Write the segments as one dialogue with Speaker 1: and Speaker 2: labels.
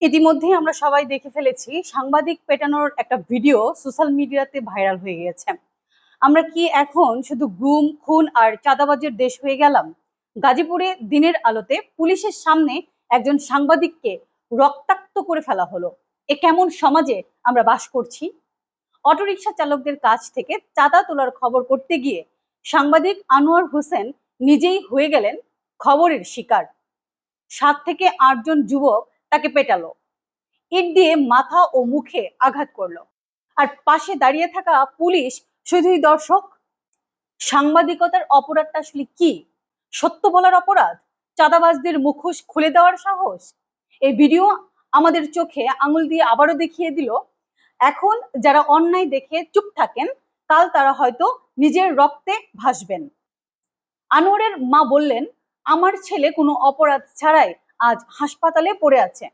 Speaker 1: ইতিমধ্যেই আমরা সবাই দেখে ফেলেছি সাংবাদিক পেটানোর একটা ভিডিও সোশ্যাল মিডিয়াতে ভাইরাল হয়ে গেছে। আমরা কি এখন শুধু গুম খুন আর চাঁদাবাজের দেশ হয়ে গেলাম? গাজীপুরে দিনের আলোতে পুলিশের সামনে একজন সাংবাদিককে রক্তাক্ত করে ফেলা হলো। এ কেমন সমাজে আমরা বাস করছি? অটোরিকশা চালকদের কাছ থেকে চাঁদা তোলার খবর করতে গিয়ে সাংবাদিক আনোয়ার হোসেন নিজেই হয়ে গেলেন খবরের শিকার। 7 থেকে 8 জন যুবক তাকে পেটালো, ইট দিয়ে মাথা ও মুখে আঘাত করলো, আর পাশে দাঁড়িয়ে থাকা পুলিশ শুধুই দর্শক। সাংবাদিকতার অপরাধটা আসলে কি? সত্য বলার অপরাধ? চাঁদাবাজদের মুখোশ খুলে দেওয়ার সাহস? এই ভিডিও আমাদের চোখে আঙুল দিয়ে আবারও দেখিয়ে দিল, এখন যারা অন্যায় দেখে চুপ থাকেন, কাল তারা হয়তো নিজের রক্তে ভাসবেন। আনোয়ারের মা বললেন, আমার ছেলে কোনো অপরাধ ছাড়াই আজ হাসপাতালে পড়ে আছে,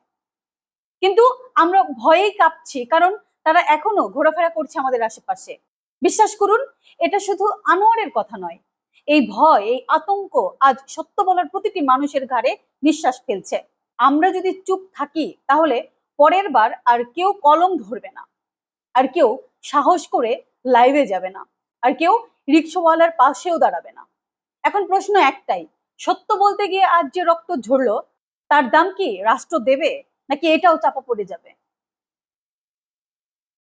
Speaker 1: কিন্তু আমরা ভয়েই কাঁপছি, কারণ তারা এখনো ঘোরাফেরা করছে আমাদের আশেপাশে। বিশ্বাস করুন, এটা শুধু আনোয়ারের কথা নয়, এই ভয়, এই আতঙ্ক আজ সত্য বলার প্রতিটি মানুষের ঘাড়ে নিঃশ্বাস ফেলছে। আমরা যদি চুপ থাকি, তাহলে পরের বার আর কেউ কলম ধরবে না, আর কেউ সাহস করে লাইভে যাবে না, আর কেউ রিক্সাওয়ালার পাশেও দাঁড়াবে না। এখন প্রশ্ন একটাই, সত্য বলতে গিয়ে আজ যে রক্ত ঝরলো, তার দাম কি রাষ্ট্র দেবে, নাকি এটাও চাপা পড়ে যাবে?